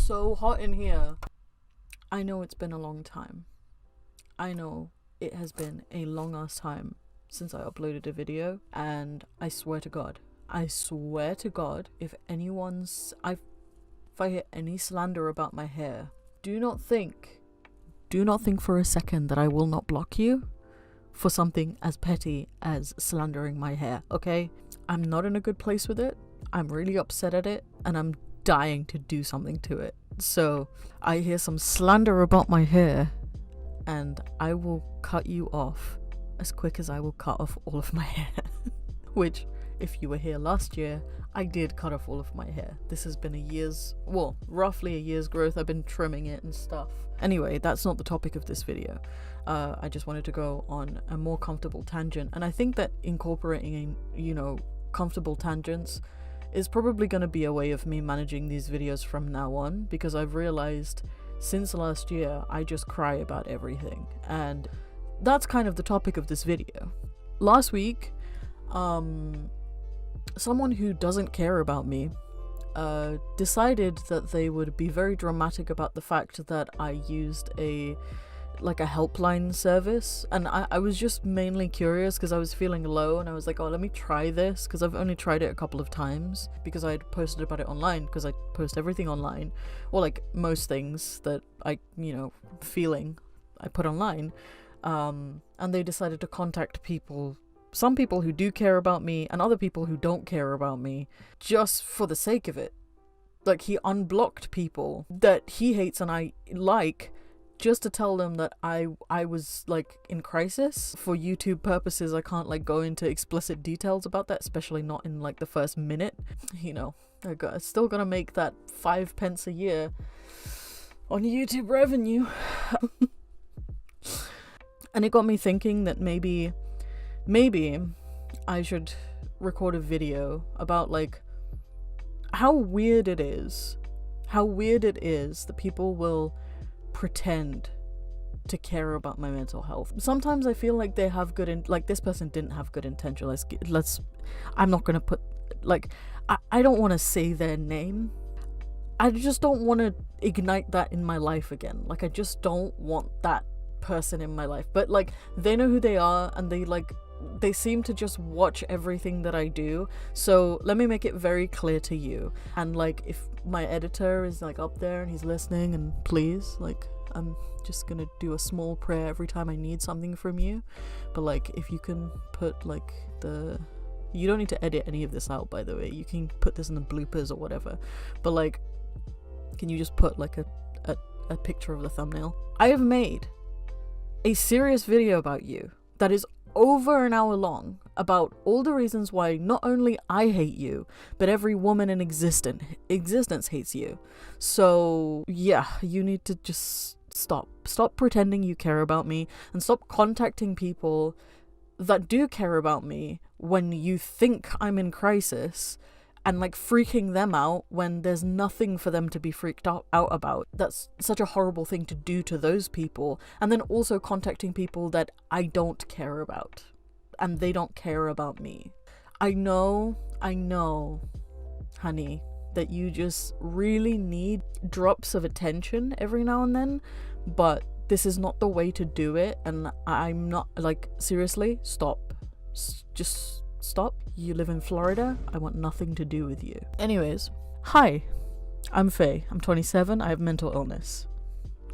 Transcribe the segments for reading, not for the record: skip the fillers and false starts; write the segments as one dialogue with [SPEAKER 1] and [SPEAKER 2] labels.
[SPEAKER 1] so hot in here. I know it's been a long time. I know it has been a long ass time since I uploaded a video, and I swear to God, if I hear any slander about my hair, do not think for a second that I will not block you for something as petty as slandering my hair, okay? I'm not in a good place with it. I'm really upset at it, and I'm dying to do something to it. So I hear some slander about my hair, and I will cut you off as quick as I will cut off all of my hair. Which, if you were here last year, I did cut off all of my hair. This has been roughly a year's growth. I've been trimming it and stuff. Anyway, that's not the topic of this video. I just wanted to go on a more comfortable tangent, and I think that incorporating, comfortable tangents is probably going to be a way of me managing these videos from now on, because I've realized since last year I just cry about everything, and that's kind of the topic of this video. Last week, someone who doesn't care about me decided that they would be very dramatic about the fact that I used a helpline service, and I was just mainly curious because I was feeling low, and I was like, oh, let me try this, because I've only tried it a couple of times because I had posted about it online, because I post everything online, or like most things that I put online, and they decided to contact people, some people who do care about me and other people who don't care about me, just for the sake of it. Like, he unblocked people that he hates and I like, just to tell them that I was like in crisis. For YouTube purposes, I can't like go into explicit details about that, especially not in like the first minute. I still gotta make that 5 pence a year on YouTube revenue. And it got me thinking that maybe I should record a video about like how weird it is that people will pretend to care about my mental health. Sometimes I feel like they have this person didn't have good intention. I'm not gonna put, I don't want to say their name. I just don't want to ignite that in my life again. Like, I just don't want that person in my life. But like, they know who they are, and they seem to just watch everything that I do. So let me make it very clear to you, and like, if my editor is like up there and he's listening, and please, like, I'm just gonna do a small prayer every time I need something from you, but like, if you can put like you don't need to edit any of this out, by the way, you can put this in the bloopers or whatever, but like, can you just put like a picture of the thumbnail? I have made a serious video about you that is over an hour long, about all the reasons why not only I hate you, but every woman in existence hates you. So yeah, you need to just stop pretending you care about me, and stop contacting people that do care about me when you think I'm in crisis, and like freaking them out when there's nothing for them to be freaked out about. That's such a horrible thing to do to those people. And then also contacting people that I don't care about, and they don't care about me. I know, honey, that you just really need drops of attention every now and then, but this is not the way to do it, and I'm not, like, seriously, stop. Just stop. You live in Florida. I want nothing to do with you. Anyways, hi, I'm Faye. I'm 27. I have mental illness.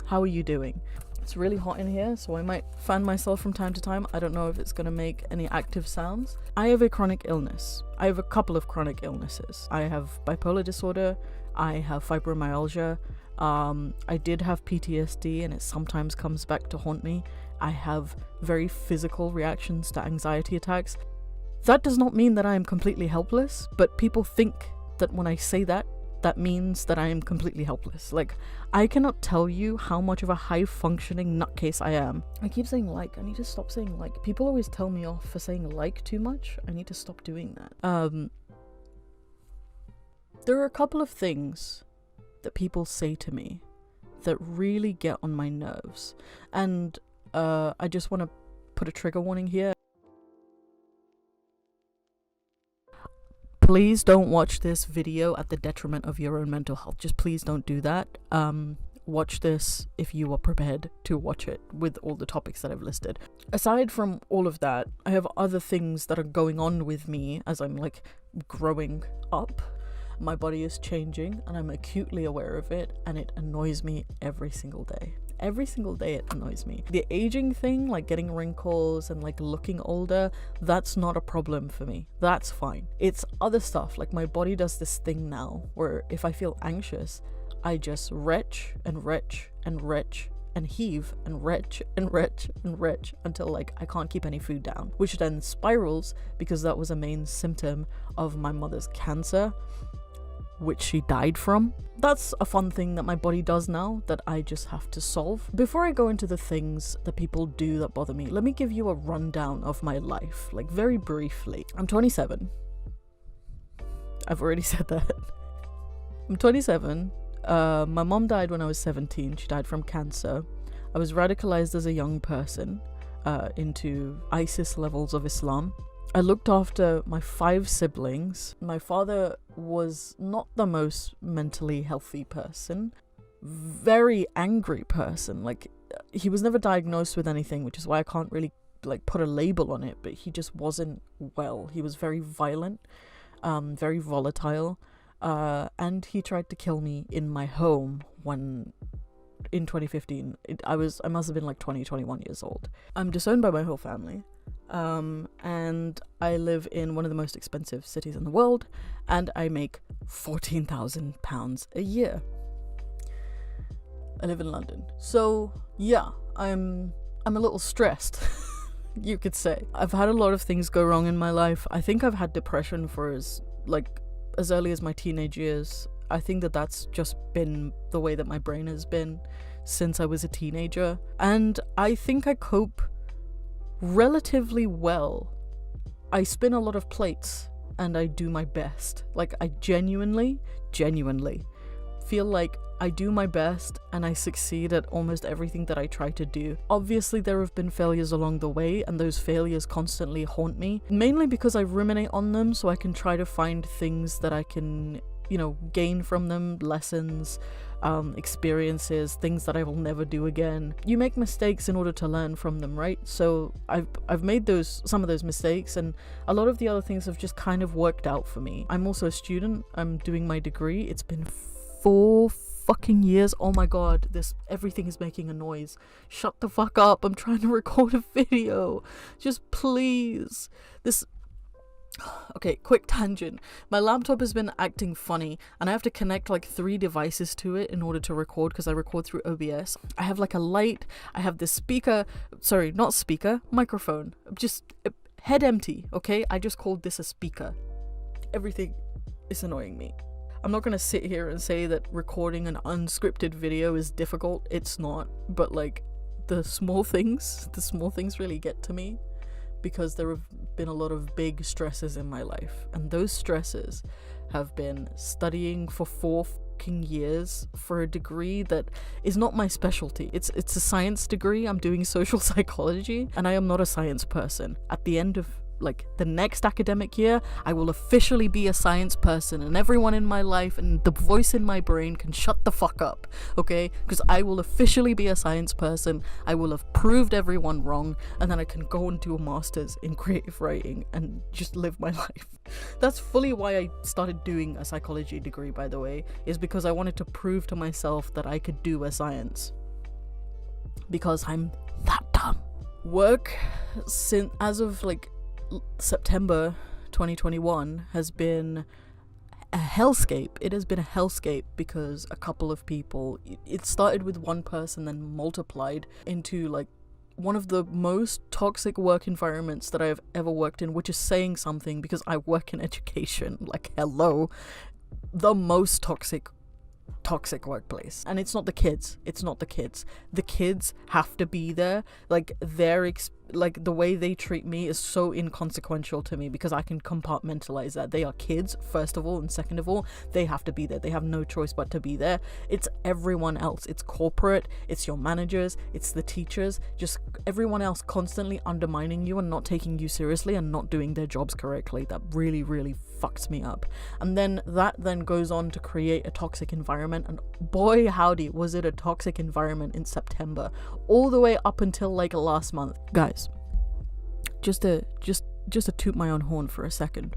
[SPEAKER 1] How are you doing? It's really hot in here, so I might fan myself from time to time. I don't know if it's gonna make any active sounds. I have a chronic illness. I have a couple of chronic illnesses. I have bipolar disorder. I have fibromyalgia. I did have PTSD, and it sometimes comes back to haunt me. I have very physical reactions to anxiety attacks. That does not mean that I am completely helpless, but people think that when I say that, that means that I am completely helpless. Like, I cannot tell you how much of a high-functioning nutcase I am. I keep saying like. I need to stop saying like. People always tell me off for saying like too much. I need to stop doing that. There are a couple of things that people say to me that really get on my nerves. And I just want to put a trigger warning here. Please don't watch this video at the detriment of your own mental health. Just please don't do that. Watch this if you are prepared to watch it with all the topics that I've listed. Aside from all of that, I have other things that are going on with me as I'm like growing up. My body is changing and I'm acutely aware of it, and it annoys me every single day. Every single day it annoys me. The aging thing, like getting wrinkles and like looking older, that's not a problem for me. That's fine. It's other stuff, like my body does this thing now where if I feel anxious, I just retch and retch and retch and heave and retch and retch and retch until like I can't keep any food down, which then spirals because that was a main symptom of my mother's cancer, which she died from. That's a fun thing that my body does now that I just have to solve. Before I go into the things that people do that bother me, let me give you a rundown of my life, like very briefly. I'm 27. I've already said that. I'm 27. My mom died when I was 17. She died from cancer. I was radicalized as a young person into ISIS levels of Islam. I looked after my 5 siblings. My father was not the most mentally healthy person. Very angry person. Like, he was never diagnosed with anything, which is why I can't really like put a label on it, but he just wasn't well. He was very violent, very volatile. And he tried to kill me in my home in 2015. I must have been like 21 years old. I'm disowned by my whole family. And I live in one of the most expensive cities in the world, and I make £14,000 a year. I live in London. So yeah, I'm a little stressed. You could say. I've had a lot of things go wrong in my life. I think I've had depression for as early as my teenage years. I think that's just been the way that my brain has been since I was a teenager. And I think I cope relatively well. I spin a lot of plates and I do my best. Like, I genuinely feel like I do my best and I succeed at almost everything that I try to do. Obviously, there have been failures along the way, and those failures constantly haunt me, mainly because I ruminate on them so I can try to find things that I can, gain from them, lessons, experiences, things that I will never do again. You make mistakes in order to learn from them, right? So I've made some of those mistakes, and a lot of the other things have just kind of worked out for me. I'm also a student. I'm doing my degree. It's been 4 fucking years. Oh my god, everything is making a noise. Shut the fuck up. I'm trying to record a video. Just please. Okay, quick tangent. My laptop has been acting funny and I have to connect like 3 devices to it in order to record, because I record through OBS. I have like a light, I have this microphone. Just head empty, okay? I just called this a speaker. Everything is annoying me. I'm not gonna sit here and say that recording an unscripted video is difficult. It's not. But like, the small things really get to me, because there have been a lot of big stresses in my life, and those stresses have been studying for 4 fucking years for a degree that is not my specialty. It's a science degree. I'm doing social psychology, and I am not a science person. At the end of the next academic year, I will officially be a science person, and everyone in my life and the voice in my brain can shut the fuck up, okay? Because I will officially be a science person. I will have proved everyone wrong, and then I can go and do a master's in creative writing and just live my life. That's fully why I started doing a psychology degree, by the way, is because I wanted to prove to myself that I could do a science. Because I'm that dumb. Work, as of September 2021 has been a hellscape. It has been a hellscape because a couple of people, it started with one person, then multiplied into one of the most toxic work environments that I've ever worked in, which is saying something because I work in education. Hello, the most toxic workplace. And it's not the kids. The kids have to be there. The way they treat me is so inconsequential to me because I can compartmentalize that. They are kids, first of all, and second of all, they have to be there. They have no choice but to be there. It's everyone else. It's corporate, it's your managers, it's the teachers, just everyone else constantly undermining you and not taking you seriously and not doing their jobs correctly. That really, really fucks me up. And then that then goes on to create a toxic environment, and boy howdy was it a toxic environment in September, all the way up until like last month. Guys, just to toot my own horn for a second,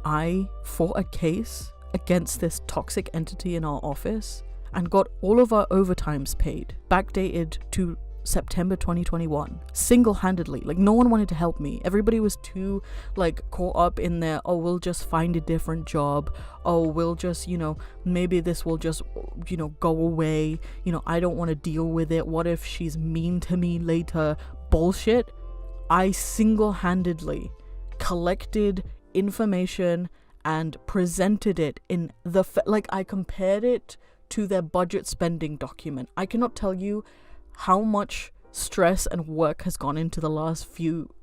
[SPEAKER 1] I fought a case against this toxic entity in our office and got all of our overtimes paid, backdated to September 2021, single-handedly. Like, no one wanted to help me. Everybody was too like caught up in their, oh, we'll just find a different job, oh, we'll just, you know, maybe this will just, you know, go away, you know, I don't want to deal with it, what if she's mean to me later, bullshit. I single-handedly collected information and presented it in the like, I compared it to their budget spending document. I cannot tell you how much stress and work has gone into the last few,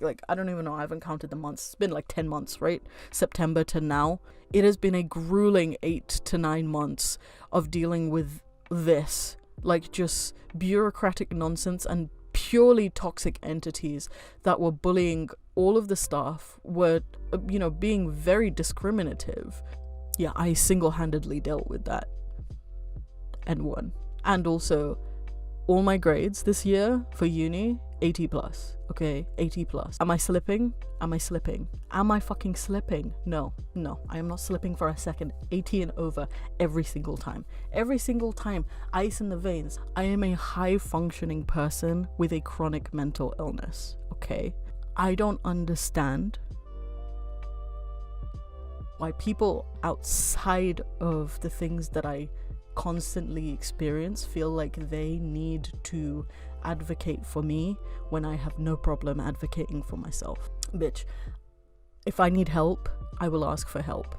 [SPEAKER 1] like I don't even know, I haven't counted the months. It's been like 10 months, right? September to now. It has been a grueling 8 to 9 months of dealing with this, like just bureaucratic nonsense and purely toxic entities that were bullying all of the staff, were, you know, being very discriminative. Yeah, I single-handedly dealt with that and won. And also, all my grades this year for uni, 80 plus, okay? 80 plus. Am I slipping? Am I slipping? Am I fucking slipping? No, I am not slipping for a second. 80 and over every single time. Every single time, ice in the veins. I am a high-functioning person with a chronic mental illness, okay? I don't understand why people outside of the things that I constantly experience feel like they need to advocate for me when I have no problem advocating for myself. Bitch, if I need help, I will ask for help.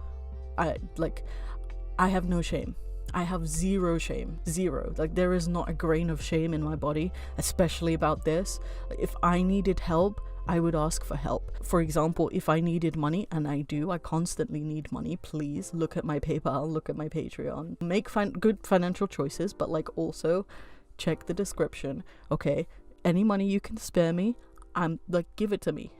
[SPEAKER 1] I have no shame. I have zero shame. Zero. Like, there is not a grain of shame in my body, especially about this. If I needed help, I would ask for help. For example, if I needed money, and I do, I constantly need money, please look at my PayPal, look at my Patreon. Make good financial choices, but like also check the description, okay? Any money you can spare me, I'm like, give it to me.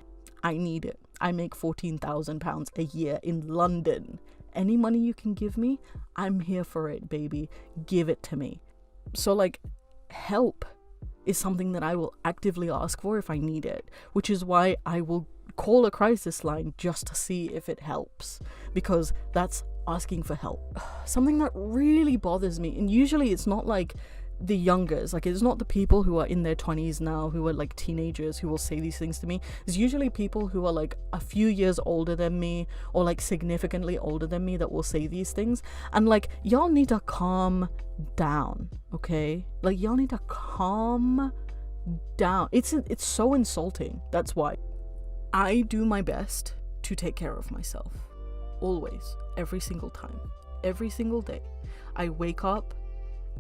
[SPEAKER 1] I need it. I make £14,000 a year in London. Any money you can give me, I'm here for it, baby. Give it to me. So like, help is something that I will actively ask for if I need it, which is why I will call a crisis line just to see if it helps, because that's asking for help. Something that really bothers me, and usually it's not like the youngers, like it's not the people who are in their 20s now, who are like teenagers, who will say these things to me. It's usually people who are like a few years older than me, or like significantly older than me, that will say these things. And like, y'all need to calm down, okay? Like, y'all need to calm down. It's so insulting. That's why I do my best to take care of myself, always, every single time, every single day. I wake up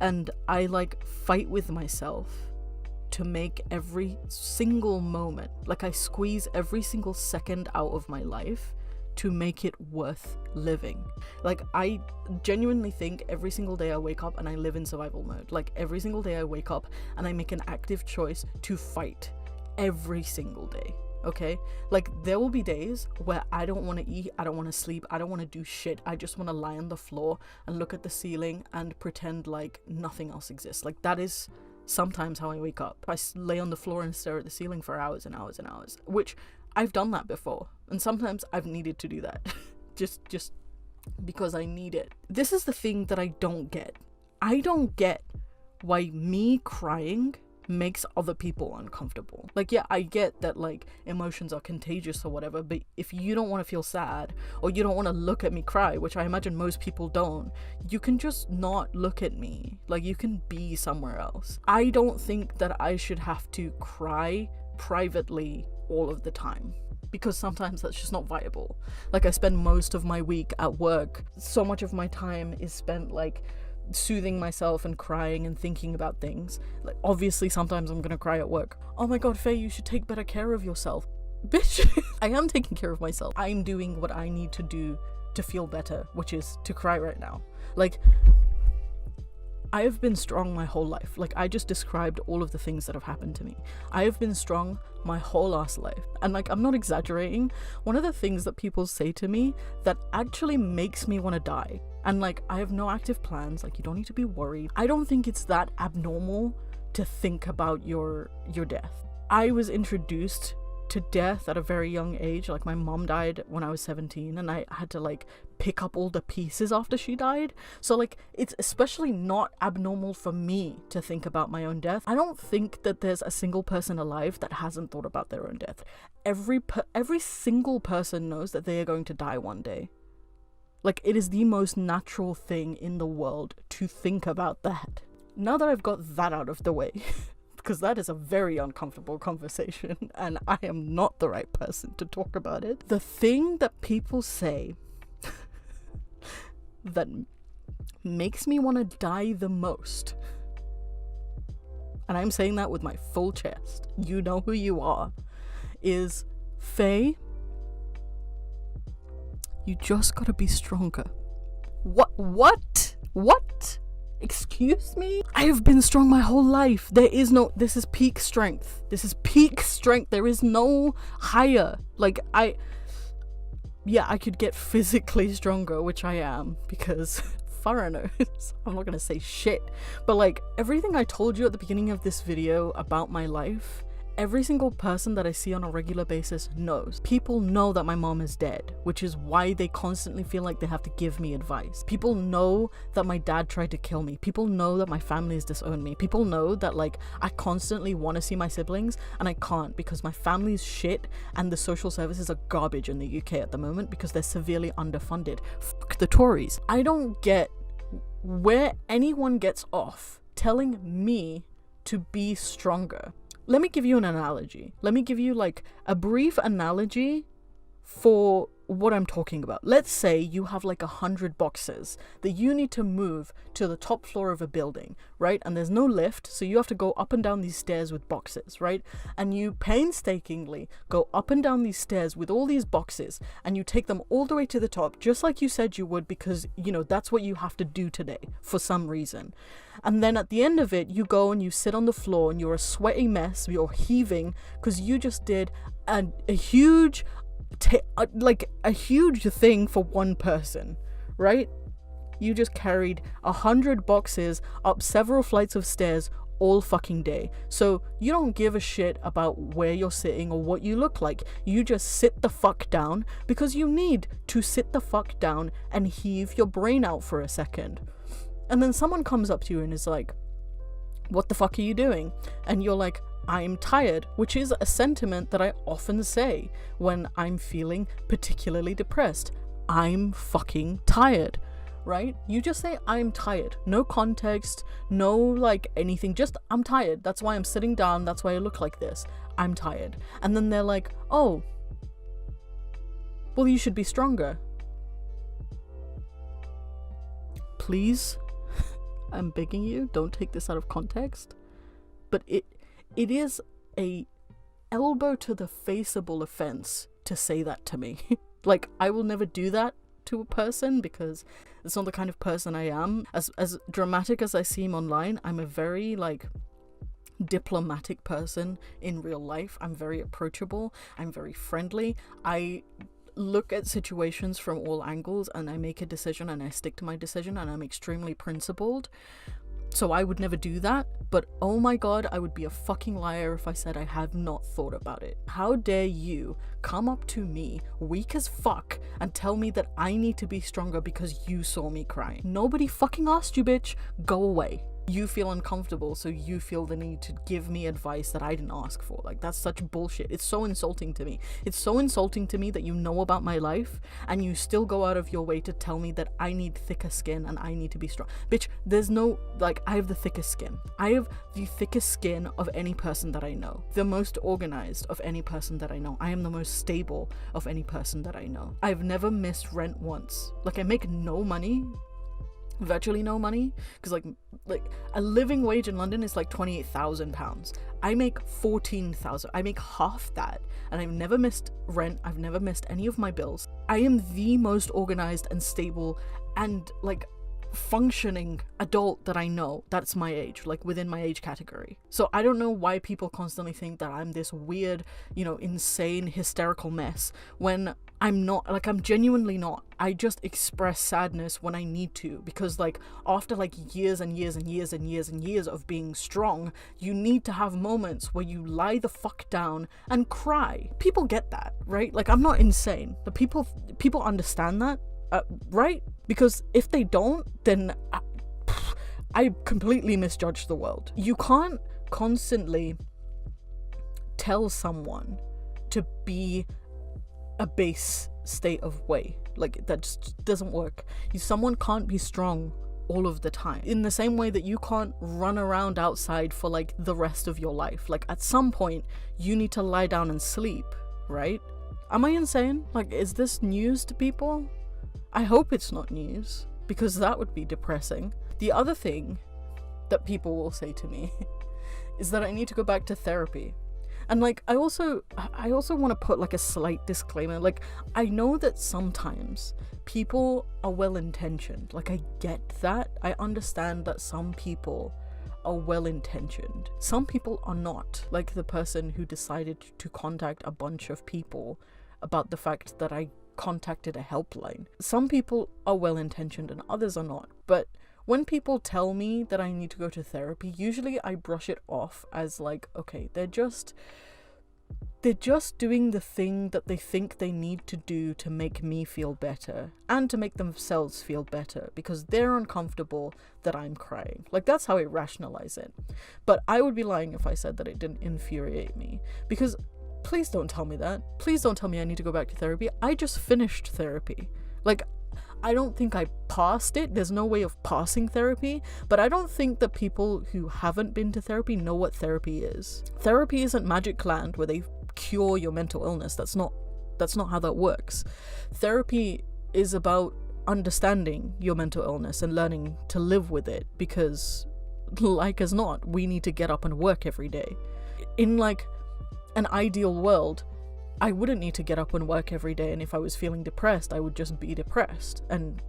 [SPEAKER 1] and I like fight with myself to make every single moment, like I squeeze every single second out of my life to make it worth living. Like, I genuinely think every single day I wake up and I live in survival mode. Like, every single day I wake up and I make an active choice to fight every single day. Okay, like there will be days where I don't want to eat, I don't want to sleep, I don't want to do shit. I just want to lie on the floor and look at the ceiling and pretend like nothing else exists. Like, that is sometimes how I wake up. I lay on the floor and stare at the ceiling for hours and hours and hours, which I've done that before, and sometimes I've needed to do that just because I need it. This is the thing that I don't get. I don't get why me crying makes other people uncomfortable. Like, yeah, I get that like emotions are contagious or whatever, but if you don't want to feel sad, or you don't want to look at me cry, which I imagine most people don't, you can just not look at me. Like, you can be somewhere else. I don't think that I should have to cry privately all of the time, because sometimes that's just not viable. Like, I spend most of my week at work. So much of my time is spent like soothing myself and crying and thinking about things. Like, obviously sometimes I'm gonna cry at work. Oh my god, Faye, you should take better care of yourself. Bitch, I am taking care of myself. I'm doing what I need to do to feel better, which is to cry right now. Like, I have been strong my whole life. Like, I just described all of the things that have happened to me. I have been strong my whole ass life. And like, I'm not exaggerating. One of the things that people say to me that actually makes me want to die, and like, I have no active plans, like, you don't need to be worried. I don't think it's that abnormal to think about your death. I was introduced to death at a very young age. Like, my mom died when I was 17 and I had to like pick up all the pieces after she died. So like, it's especially not abnormal for me to think about my own death. I don't think that there's a single person alive that hasn't thought about their own death. Every single person knows that they are going to die one day. Like, it is the most natural thing in the world to think about that. Now that I've got that out of the way, because that is a very uncomfortable conversation and I am not the right person to talk about it. The thing that people say that makes me want to die the most, and I'm saying that with my full chest, you know who you are, is, Faye, you just gotta be stronger. What? Excuse me? I have been strong my whole life. This is peak strength. There is no higher. Like, I could get physically stronger, which I am, because foreigners, I'm not gonna say shit, but like, everything I told you at the beginning of this video about my life, every single person that I see on a regular basis knows. People know that my mom is dead, which is why they constantly feel like they have to give me advice. People know that my dad tried to kill me. People know that my family has disowned me. People know that like, I constantly want to see my siblings and I can't because my family's shit and the social services are garbage in the UK at the moment because they're severely underfunded. Fuck the Tories. I don't get where anyone gets off telling me to be stronger. Let me give you an analogy. Let me give you like a brief analogy for what I'm talking about. Let's say you have like 100 boxes that you need to move to the top floor of a building, right? And there's no lift, so you have to go up and down these stairs with boxes, right? And you painstakingly go up and down these stairs with all these boxes and you take them all the way to the top, just like you said you would, because, you know, that's what you have to do today for some reason. And then at the end of it, you go and you sit on the floor and you're a sweaty mess, you're heaving because you just did a huge thing for one person, right? You just carried 100 boxes up several flights of stairs all fucking day. So you don't give a shit about where you're sitting or what you look like. You just sit the fuck down because you need to sit the fuck down and heave your brain out for a second. And then someone comes up to you and is like, what the fuck are you doing? And you're like, I'm tired, which is a sentiment that I often say when I'm feeling particularly depressed. I'm fucking tired, right? You just say, I'm tired. No context, no like anything, just I'm tired. That's why I'm sitting down. That's why I look like this. I'm tired. And then they're like, oh, well, you should be stronger. Please, I'm begging you, don't take this out of context. But it is a elbow to the faceable offense to say that to me. Like, I will never do that to a person because it's not the kind of person I am. As dramatic as I seem online, I'm a very like diplomatic person in real life. I'm very approachable. I'm very friendly. I look at situations from all angles and I make a decision and I stick to my decision and I'm extremely principled. So I would never do that, but oh my god, I would be a fucking liar if I said I have not thought about it. How dare you come up to me, weak as fuck, and tell me that I need to be stronger because you saw me crying? Nobody fucking asked you, bitch. Go away. You feel uncomfortable, so you feel the need to give me advice that I didn't ask for. Like, that's such bullshit. It's so insulting to me. It's so insulting to me that you know about my life and you still go out of your way to tell me that I need thicker skin and I need to be strong. Bitch, there's no, like, I have the thickest skin. I have the thickest skin of any person that I know. The most organized of any person that I know. I am the most stable of any person that I know. I've never missed rent once. Like, I make no money. Virtually no money, because like a living wage in London is like £28,000. I make 14,000. I make half that, and I've never missed rent. I've never missed any of my bills. I am the most organized and stable and like functioning adult that I know that's my age, like within my age category. So I don't know why people constantly think that I'm this weird, insane, hysterical mess when I'm not. Like, I'm genuinely not. I just express sadness when I need to, because like after like years and years and years and years and years of being strong, you need to have moments where you lie the fuck down and cry. People get that, right? Like, I'm not insane. The people understand that, right? Because if they don't, then I completely misjudge the world. You can't constantly tell someone to be a base state of way. Like, that just doesn't work. Someone can't be strong all of the time. In the same way that you can't run around outside for like the rest of your life. Like, at some point, you need to lie down and sleep, right? Am I insane? Like, is this news to people? I hope it's not news, because that would be depressing. The other thing that people will say to me is that I need to go back to therapy. And like, I also want to put like a slight disclaimer. Like, I know that sometimes people are well-intentioned. Like, I get that. I understand that some people are well-intentioned. Some people are not. Like the person who decided to contact a bunch of people about the fact that I contacted a helpline. Some people are well-intentioned and others are not. But when people tell me that I need to go to therapy, usually I brush it off as like, okay, they're just doing the thing that they think they need to do to make me feel better and to make themselves feel better, because they're uncomfortable that I'm crying. Like, that's how I rationalize it. But I would be lying if I said that it didn't infuriate me, because please don't tell me that. Please don't tell me I need to go back to therapy. I just finished therapy. Like, I don't think I passed it. There's no way of passing therapy, but I don't think that people who haven't been to therapy know what therapy is. Therapy isn't Magic Land where they cure your mental illness. That's not how that works. Therapy is about understanding your mental illness and learning to live with it, because like as not, we need to get up and work every day. In like an ideal world, I wouldn't need to get up and work every day, and if I was feeling depressed, I would just be depressed, and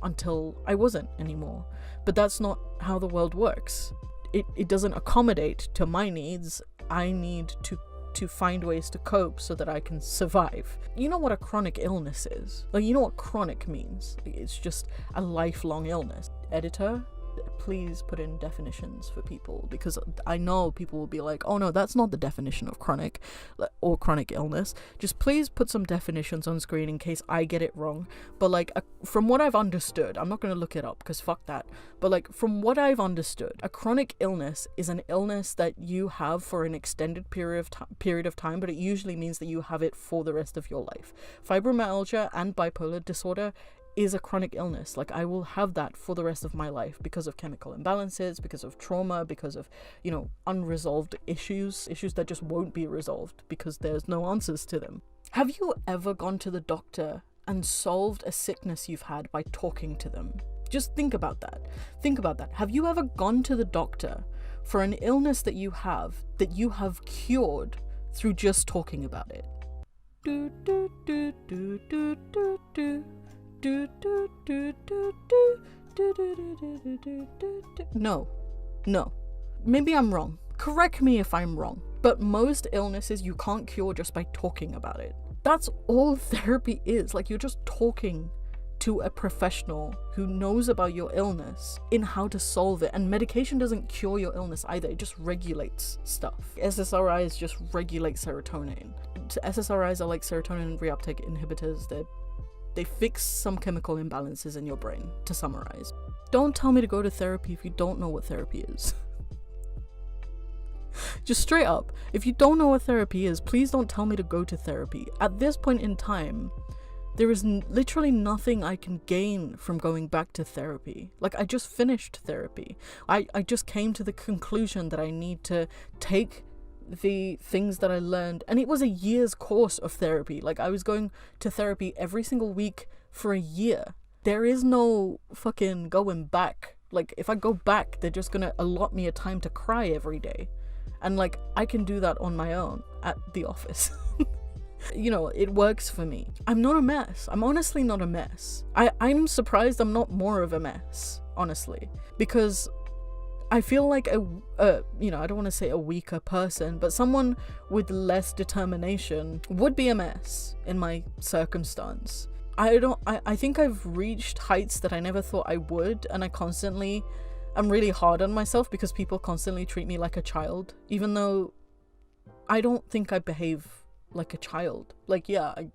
[SPEAKER 1] until I wasn't anymore. But that's not how the world works. It doesn't accommodate to my needs. I need to find ways to cope so that I can survive. You know what a chronic illness is? Like, you know what chronic means? It's just a lifelong illness. Editor, please put in definitions for people, because I know people will be like, oh no, that's not the definition of chronic or chronic illness. Just please put some definitions on screen in case I get it wrong. But like, from what I've understood, I'm not going to look it up because fuck that, but like, from what I've understood, a chronic illness is an illness that you have for an extended period of time, but it usually means that you have it for the rest of your life. Fibromyalgia and bipolar disorder is a chronic illness. Like, I will have that for the rest of my life because of chemical imbalances, because of trauma, because of, unresolved issues that just won't be resolved because there's no answers to them. Have you ever gone to the doctor and solved a sickness you've had by talking to them? Just think about that. Have you ever gone to the doctor for an illness that you have cured through just talking about it? No. Maybe I'm wrong. Correct me if I'm wrong. But most illnesses you can't cure just by talking about it. That's all therapy is. Like, you're just talking to a professional who knows about your illness in how to solve it. And medication doesn't cure your illness either. It just regulates stuff. SSRIs just regulate serotonin. SSRIs are like serotonin reuptake inhibitors. They fix some chemical imbalances in your brain, to summarize. Don't tell me to go to therapy if you don't know what therapy is. Just straight up, if you don't know what therapy is, please don't tell me to go to therapy. At this point in time, there is literally nothing I can gain from going back to therapy. Like, I just finished therapy. I just came to the conclusion that I need to take the things that I learned, and it was a year's course of therapy. Like, I was going to therapy every single week for a year. There is no fucking going back. Like, if I go back, they're just gonna allot me a time to cry every day, and like, I can do that on my own at the office. It works for me. I'm not a mess. I'm honestly not a mess. I'm surprised I'm not more of a mess, honestly, because I feel like I don't want to say a weaker person, but someone with less determination would be a mess in my circumstance. I think I've reached heights that I never thought I would, and I'm really hard on myself because people constantly treat me like a child, even though I don't think I behave like a child. Like, yeah, I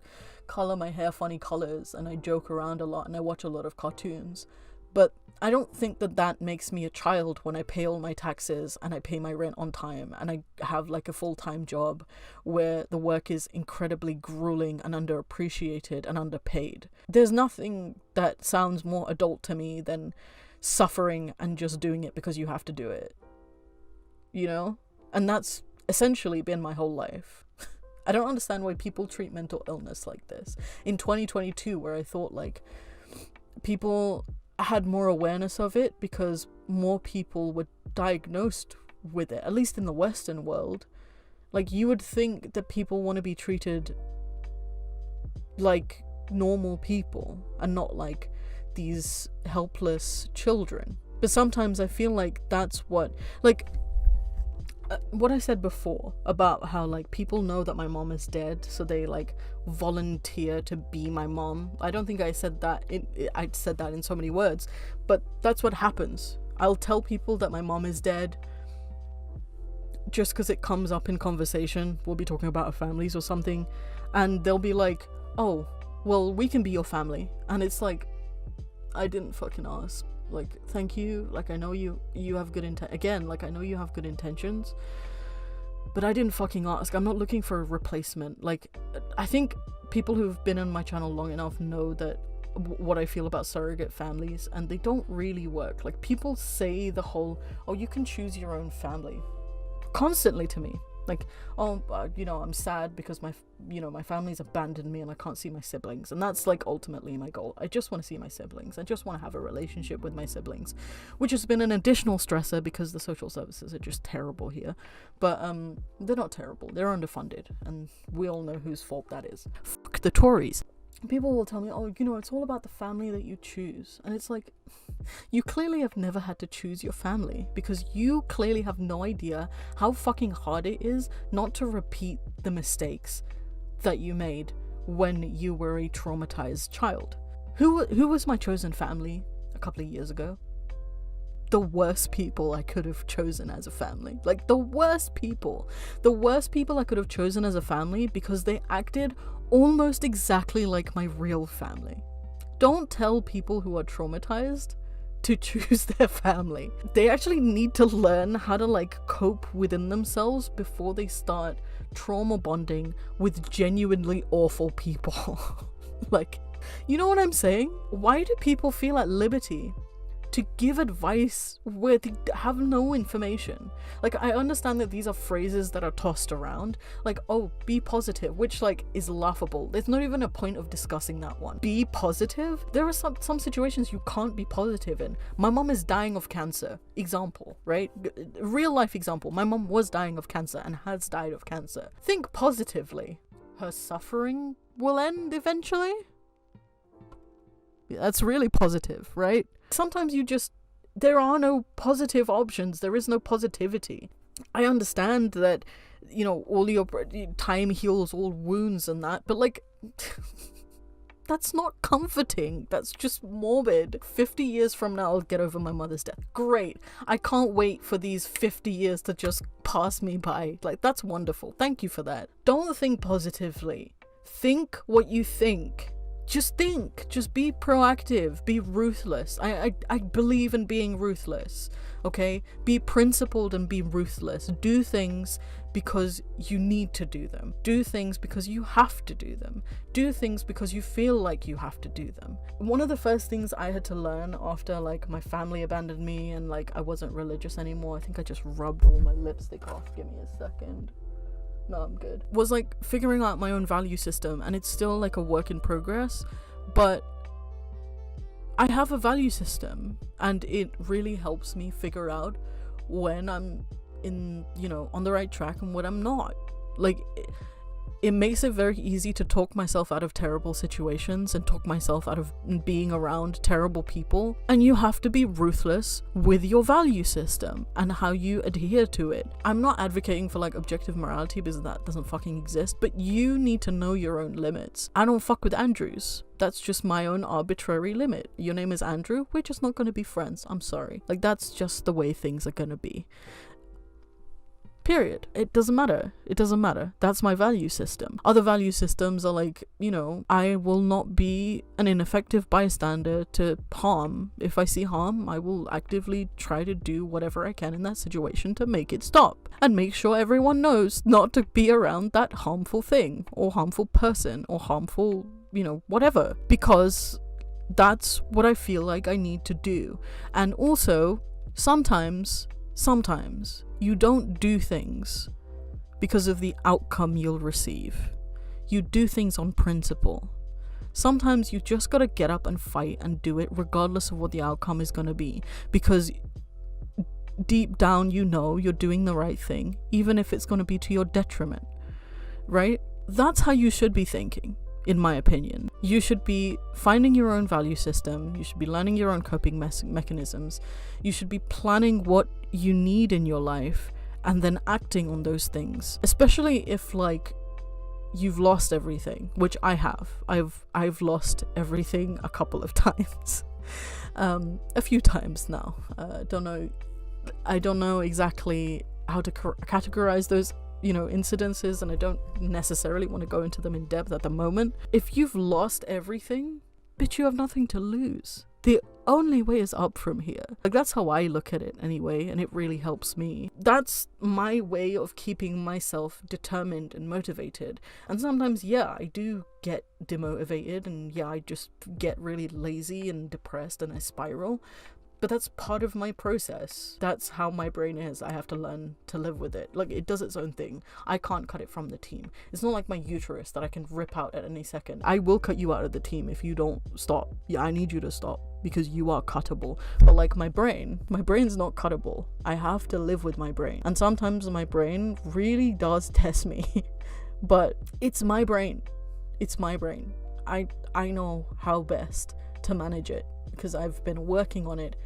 [SPEAKER 1] color my hair funny colors and I joke around a lot and I watch a lot of cartoons, but I don't think that makes me a child when I pay all my taxes and I pay my rent on time and I have like a full-time job where the work is incredibly grueling and underappreciated and underpaid. There's nothing that sounds more adult to me than suffering and just doing it because you have to do it, and that's essentially been my whole life. I don't understand why people treat mental illness like this in 2022, where I thought like people had more awareness of it because more people were diagnosed with it, at least in the Western world. Like, you would think that people want to be treated like normal people and not like these helpless children. But sometimes I feel like that's what I said before about how like people know that my mom is dead, so they like volunteer to be my mom. I don't think I said that I said that in so many words, but that's what happens. I'll tell people that my mom is dead just because it comes up in conversation. We'll be talking about our families or something, and they'll be like, oh, well, we can be your family. And it's like, I didn't fucking ask. Like, thank you. Like, I know you have good I know you have good intentions, but I didn't fucking ask. I'm not looking for a replacement. Like, I think people who've been on my channel long enough know that what I feel about surrogate families, and they don't really work. Like, people say the whole, oh, you can choose your own family constantly to me. Like, oh, I'm sad because my family's abandoned me and I can't see my siblings. And that's like ultimately my goal. I just want to see my siblings. I just want to have a relationship with my siblings, which has been an additional stressor because the social services are just terrible here. But they're not terrible. They're underfunded, and we all know whose fault that is. Fuck the Tories. People will tell me, oh, it's all about the family that you choose. And it's like, you clearly have never had to choose your family, because you clearly have no idea how fucking hard it is not to repeat the mistakes that you made when you were a traumatized child. Who was my chosen family a couple of years ago? The worst people I could have chosen as a family. Like, the worst people I could have chosen as a family, because they acted almost exactly like my real family. Don't tell people who are traumatized to choose their family. They actually need to learn how to like cope within themselves before they start trauma bonding with genuinely awful people. Like, you know what I'm saying? Why do people feel at liberty to give advice where they have no information? Like, I understand that these are phrases that are tossed around, like, oh, be positive, which like is laughable. There's not even a point of discussing that one. Be positive? There are some situations you can't be positive in. My mom is dying of cancer, example, right? Real life example. My mom was dying of cancer and has died of cancer. Think positively. Her suffering will end eventually. That's really positive, right? Sometimes there are no positive options. There is no positivity. I understand that, all your time heals all wounds and that, but like, that's not comforting. That's just morbid. 50 years from now, I'll get over my mother's death. Great. I can't wait for these 50 years to just pass me by. Like, that's wonderful. Thank you for that. Don't think positively. Think what you think. Just think. Just be proactive. Be ruthless. I believe in being ruthless, okay? Be principled and be ruthless. Do things because you need to do them. Do things because you have to do them. Do things because you feel like you have to do them. One of the first things I had to learn after like my family abandoned me and like I wasn't religious anymore, I think I just rubbed all my lipstick off. Give me a second. No, I'm good. Was like figuring out my own value system, and it's still like a work in progress, but I have a value system and it really helps me figure out when I'm on the right track and when I'm not. Like, it makes it very easy to talk myself out of terrible situations and talk myself out of being around terrible people. And you have to be ruthless with your value system and how you adhere to it. I'm not advocating for like objective morality because that doesn't fucking exist, but you need to know your own limits. I don't fuck with Andrews. That's just my own arbitrary limit. Your name is Andrew, we're just not going to be friends. I'm sorry. Like, that's just the way things are going to be. Period. It doesn't matter. It doesn't matter. That's my value system. Other value systems are like, you know, I will not be an ineffective bystander to harm. If I see harm, I will actively try to do whatever I can in that situation to make it stop. And make sure everyone knows not to be around that harmful thing or harmful person or harmful, you know, whatever. Because that's what I feel like I need to do. And also, sometimes you don't do things because of the outcome you'll receive. You do things on principle. Sometimes you just gotta get up and fight and do it regardless of what the outcome is gonna be, because deep down you know you're doing the right thing, even if it's gonna be to your detriment, right? That's how you should be thinking, in my opinion. You should be finding your own value system. You should be learning your own coping mechanisms. You should be planning what you need in your life and then acting on those things. Especially if like you've lost everything, which I have. I've lost everything a couple of times. A few times now. I don't know exactly how to categorize those, you know, incidences, and I don't necessarily want to go into them in depth at the moment. If you've lost everything, bitch, you have nothing to lose. The only way is up from here. Like, that's how I look at it anyway, and it really helps me. That's my way of keeping myself determined and motivated. And sometimes, yeah, I do get demotivated, and yeah, I just get really lazy and depressed and I spiral. But that's part of my process. That's how my brain is. I have to learn to live with it. Like, it does its own thing. I can't cut it from the team. It's not like my uterus that I can rip out at any second. I will cut you out of the team if you don't stop. Yeah, I need you to stop because you are cuttable. But like my brain's not cuttable. I have to live with my brain. And sometimes my brain really does test me. But it's my brain. It's my brain. I know how best to manage it, because I've been working on it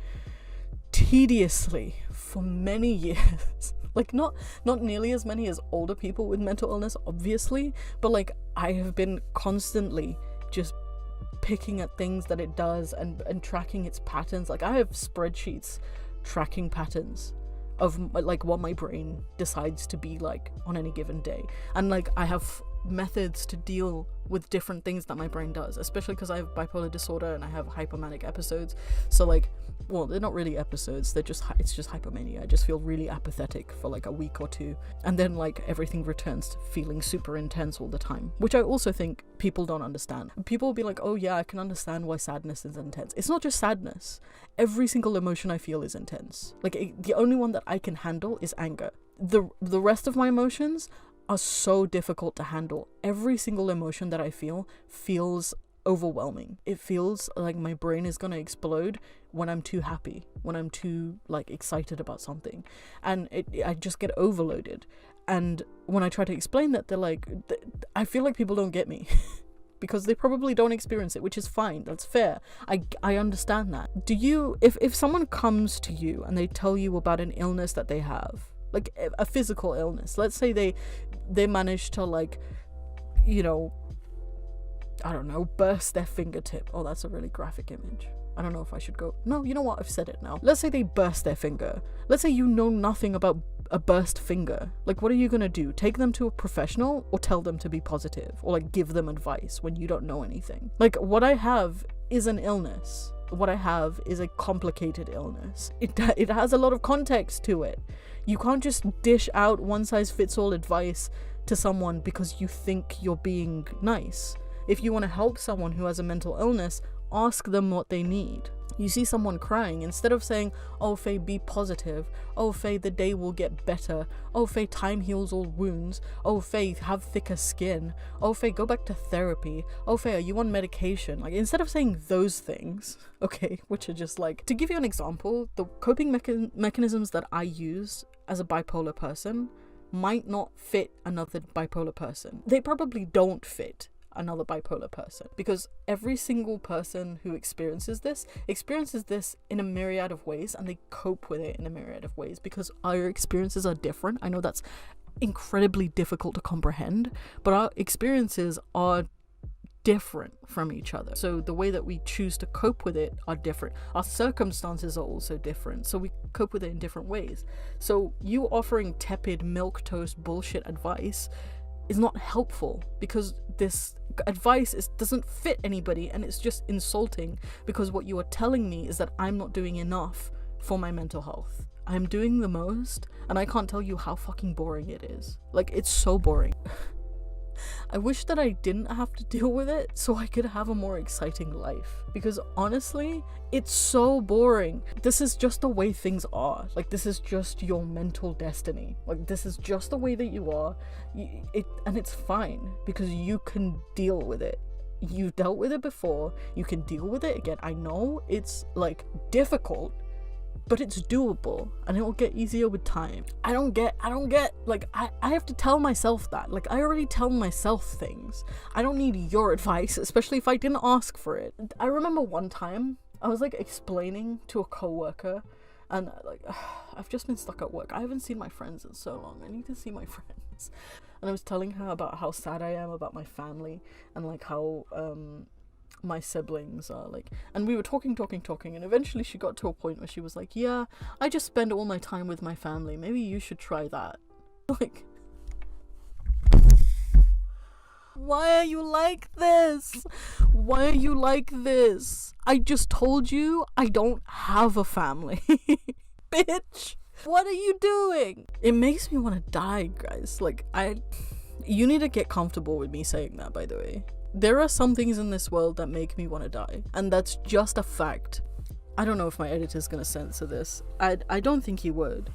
[SPEAKER 1] tediously for many years. Like, not nearly as many as older people with mental illness, obviously, but like I have been constantly just picking at things that it does and tracking its patterns. Like, I have spreadsheets tracking patterns of like what my brain decides to be like on any given day, and like I have methods to deal with different things that my brain does, especially because I have bipolar disorder and I have hypomanic episodes. So like, well, they're not really episodes, it's just hypomania. I just feel really apathetic for like a week or two, and then like everything returns to feeling super intense all the time, which I also think people don't understand. People will be like, oh yeah, I can understand why sadness is intense. It's not just sadness. Every single emotion I feel is intense. Like, the only one that I can handle is anger. The rest of my emotions are so difficult to handle. Every single emotion that I feel feels overwhelming. It feels like my brain is gonna explode when I'm too happy, when I'm too like excited about something, and I just get overloaded. And when I try to explain that, they're like, I feel like people don't get me. Because they probably don't experience it, which is fine. That's fair. I understand that. Do you, if someone comes to you and they tell you about an illness that they have, like a physical illness, let's say they manage to, like, you know, I don't know, burst their fingertip. Oh, that's a really graphic image. I don't know if I should go. No, you know what? I've said it now. Let's say they burst their finger. Let's say you know nothing about a burst finger. Like, what are you gonna do? Take them to a professional or tell them to be positive? Or like give them advice when you don't know anything? Like, what I have is an illness. What I have is a complicated illness. It has a lot of context to it. You can't just dish out one-size-fits-all advice to someone because you think you're being nice. If you want to help someone who has a mental illness, ask them what they need. You see someone crying, instead of saying, oh Faye, be positive, oh Faye, the day will get better, oh Faye, time heals all wounds, oh Faye, have thicker skin, oh Faye, go back to therapy, oh Faye, are you on medication? Like, instead of saying those things, okay, which are just like, to give you an example, the coping mechanisms that I use as a bipolar person might not fit another bipolar person. They probably don't fit another bipolar person, because every single person who experiences this in a myriad of ways, and they cope with it in a myriad of ways, because our experiences are different. I know that's incredibly difficult to comprehend, but our experiences are different from each other, so the way that we choose to cope with it are different. Our circumstances are also different, so we cope with it in different ways. So you offering tepid milquetoast bullshit advice is not helpful, because this advice doesn't fit anybody, and it's just insulting, because what you are telling me is that I'm not doing enough for my mental health. I'm doing the most, and I can't tell you how fucking boring it is. Like, it's so boring. I wish that I didn't have to deal with it so I could have a more exciting life, because honestly, it's so boring. This is just the way things are. Like, this is just your mental destiny. Like, this is just the way that you are. And it's fine, because you can deal with it. You've dealt with it before. You can deal with it again. I know it's like difficult, but it's doable, and it will get easier with time. I don't get, like, I have to tell myself that. Like, I already tell myself things. I don't need your advice, especially if I didn't ask for it. I remember one time, I was, like, explaining to a coworker, and, like, I've just been stuck at work. I haven't seen my friends in so long. I need to see my friends. And I was telling her about how sad I am about my family, and, like, how, my siblings are, like, and we were talking, and eventually she got to a point where she was like, yeah, I just spend all my time with my family, maybe you should try that. Like, why are you like this? Why are you like this? I just told you I don't have a family. Bitch, what are you doing? It makes me want to die, guys. Like, you need to get comfortable with me saying that, by the way. There are some things in this world that make me want to die, and that's just a fact. I don't know if my editor's gonna censor this. I don't think he would,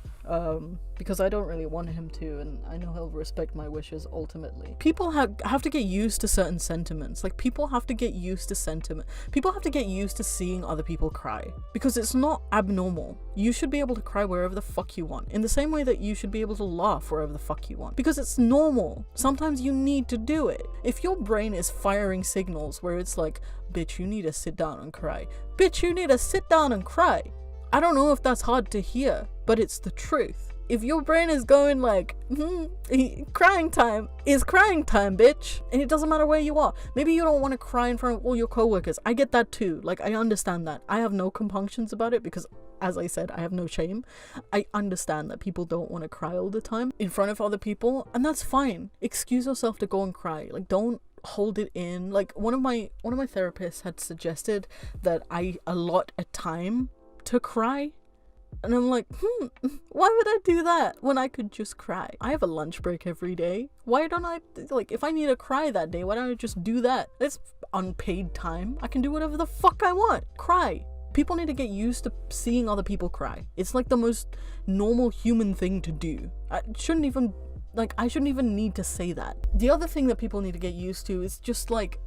[SPEAKER 1] because I don't really want him to, and I know he'll respect my wishes ultimately. People have to get used to certain sentiments. Like, people have to get used to sentiment. People have to get used to seeing other people cry, because it's not abnormal. You should be able to cry wherever the fuck you want, in the same way that you should be able to laugh wherever the fuck you want, because it's normal. Sometimes you need to do it. If your brain is firing signals where it's like, bitch, you need to sit down and cry. Bitch, you need to sit down and cry. I don't know if that's hard to hear, but it's the truth. If your brain is going like, crying time is crying time, bitch. And it doesn't matter where you are. Maybe you don't want to cry in front of all your coworkers. I get that too. Like, I understand that. I have no compunctions about it, because, as I said, I have no shame. I understand that people don't want to cry all the time in front of other people, and that's fine. Excuse yourself to go and cry. Like, don't hold it in. Like, one of my therapists had suggested that I allot a time to cry, and I'm like, why would I do that when I could just cry? I have a lunch break every day. Why don't I, like, if I need to cry that day, why don't I just do that? It's unpaid time. I can do whatever the fuck I want. Cry. People need to get used to seeing other people cry. It's like the most normal human thing to do. I shouldn't even need to say that. The other thing that people need to get used to is just, like,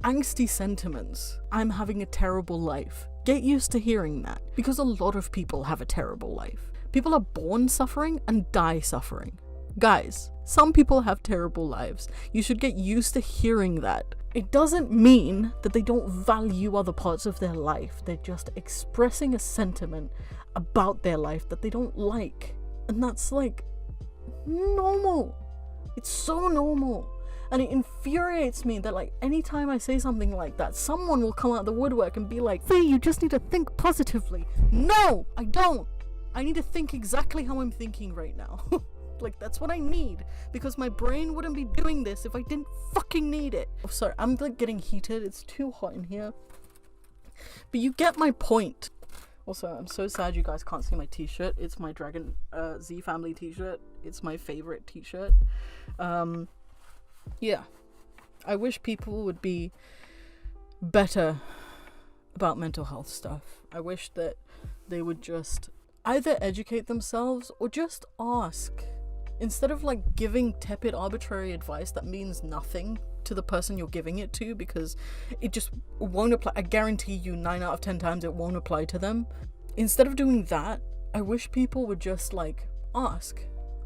[SPEAKER 1] angsty sentiments. I'm having a terrible life. Get used to hearing that, because a lot of people have a terrible life. People are born suffering and die suffering. Guys, some people have terrible lives. You should get used to hearing that. It doesn't mean that they don't value other parts of their life. They're just expressing a sentiment about their life that they don't like. And that's, like, normal. It's so normal. And it infuriates me that, like, anytime I say something like that, someone will come out of the woodwork and be like, Faye, you just need to think positively. No, I don't. I need to think exactly how I'm thinking right now. Like, that's what I need, because my brain wouldn't be doing this if I didn't fucking need it. Oh, sorry, I'm, like, getting heated. It's too hot in here. But you get my point. Also, I'm so sad you guys can't see my t-shirt. It's my Dragon Z Family t-shirt. It's my favorite t-shirt. Yeah, I wish people would be better about mental health stuff. I wish that they would just either educate themselves or just ask, instead of, like, giving tepid arbitrary advice that means nothing to the person you're giving it to, because it just won't apply. I guarantee you 9 out of 10 times it won't apply to them. Instead of doing that, I wish people would just, like, ask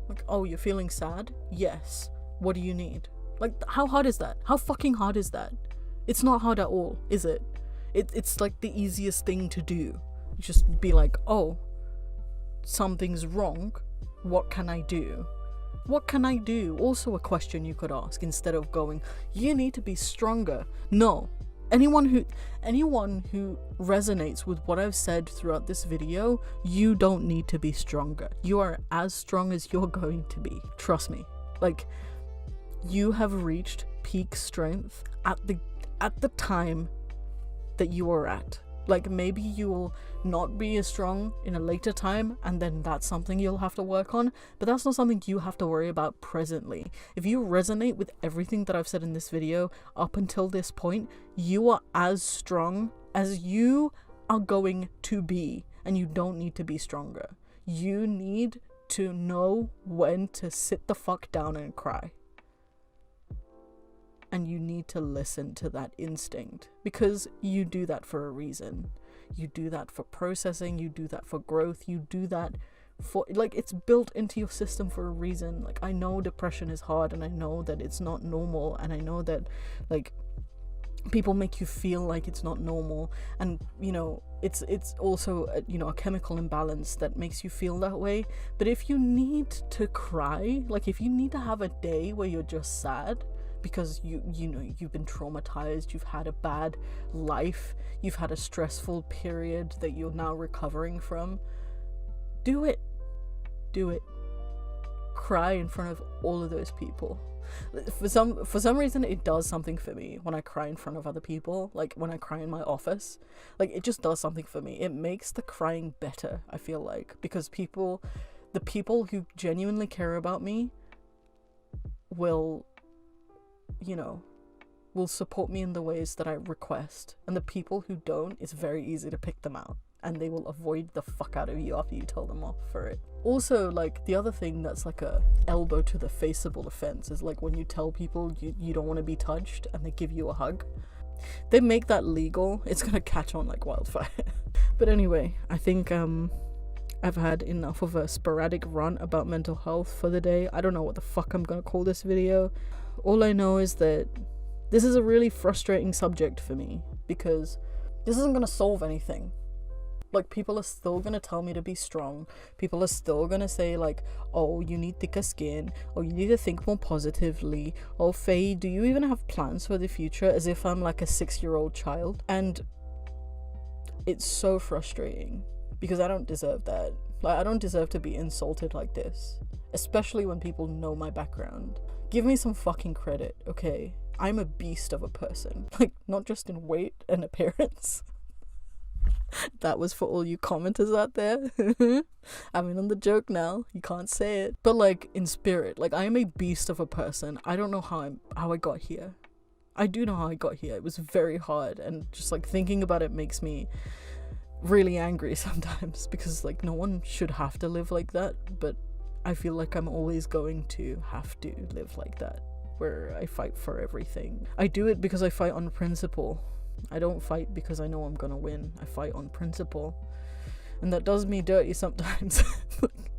[SPEAKER 1] Like, oh, you're feeling sad? Yes. What do you need? Like, how hard is that? How fucking hard is that? It's not hard at all, is it? It's like the easiest thing to do. Just be like, oh, something's wrong. What can I do? What can I do? Also a question you could ask instead of going, you need to be stronger. No. Anyone who resonates with what I've said throughout this video, you don't need to be stronger. You are as strong as you're going to be. Trust me. Like, you have reached peak strength at the time that you are at. Like, maybe you will not be as strong in a later time, and then that's something you'll have to work on, but that's not something you have to worry about presently. If you resonate with everything that I've said in this video up until this point, you are as strong as you are going to be, and you don't need to be stronger. You need to know when to sit the fuck down and cry. And you need to listen to that instinct, because you do that for a reason. You do that for processing, you do that for growth, you do that for, like, it's built into your system for a reason. Like, I know depression is hard, and I know that it's not normal, and I know that, like, people make you feel like it's not normal, and you know, it's also a chemical imbalance that makes you feel that way. But if you need to cry, like, if you need to have a day where you're just sad because you've been traumatized, you've had a bad life, you've had a stressful period that you're now recovering from, do it. Cry in front of all of those people. For some reason, it does something for me when I cry in front of other people. Like, when I cry in my office, like, it just does something for me. It makes the crying better, I feel like, because the people who genuinely care about me will support me in the ways that I request, and the people who don't, it's very easy to pick them out, and they will avoid the fuck out of you after you tell them off for it. Also, like, the other thing that's like a elbow to the faceable offense is, like, when you tell people you don't want to be touched and they give you a hug. They make that legal, it's gonna catch on like wildfire. But anyway, I think I've had enough of a sporadic rant about mental health for the day. I don't know what the fuck I'm gonna call this video. All I know is that this is a really frustrating subject for me, because this isn't gonna solve anything. Like, people are still gonna tell me to be strong. People are still gonna say, like, oh, you need thicker skin, or you need to think more positively, or Faye, do you even have plans for the future? As if I'm like a 6-year-old child. And it's so frustrating, because I don't deserve that. Like, I don't deserve to be insulted like this, especially when people know my background. Give me some fucking credit, okay? I'm a beast of a person. Like, not just in weight and appearance. That was for all you commenters out there. I'm in on the joke now. You can't say it. But, like, in spirit, like, I am a beast of a person. I don't know how I got here. I do know how I got here. It was very hard, and just, like, thinking about it makes me really angry sometimes, because, like, no one should have to live like that, but I feel like I'm always going to have to live like that, where I fight for everything. I do it because I fight on principle. I don't fight because I know I'm gonna win. I fight on principle, and that does me dirty sometimes.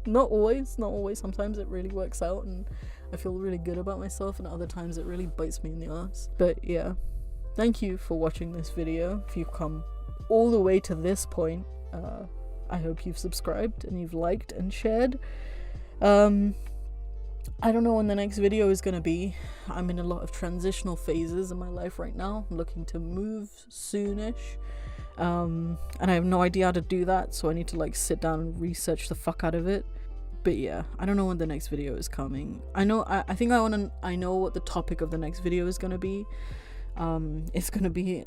[SPEAKER 1] Not always. Sometimes it really works out and I feel really good about myself, and other times it really bites me in the ass. But yeah, thank you for watching this video. If you've come all the way to this point, I hope you've subscribed and you've liked and shared. I don't know when the next video is gonna be. I'm in a lot of transitional phases in my life right now. I'm looking to move soonish, and I have no idea how to do that, so I need to, like, sit down and research the fuck out of it. But yeah, I don't know when the next video is coming. I know I know what the topic of the next video is gonna be. It's gonna be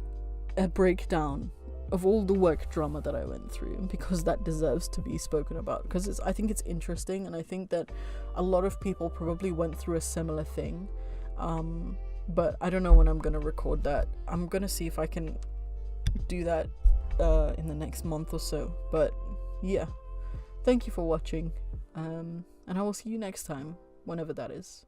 [SPEAKER 1] a breakdown of all the work drama that I went through, because that deserves to be spoken about, because I think it's interesting, and I think that a lot of people probably went through a similar thing, but I don't know when I'm gonna record that. I'm gonna see if I can do that in the next month or so. But yeah, thank you for watching, and I will see you next time, whenever that is.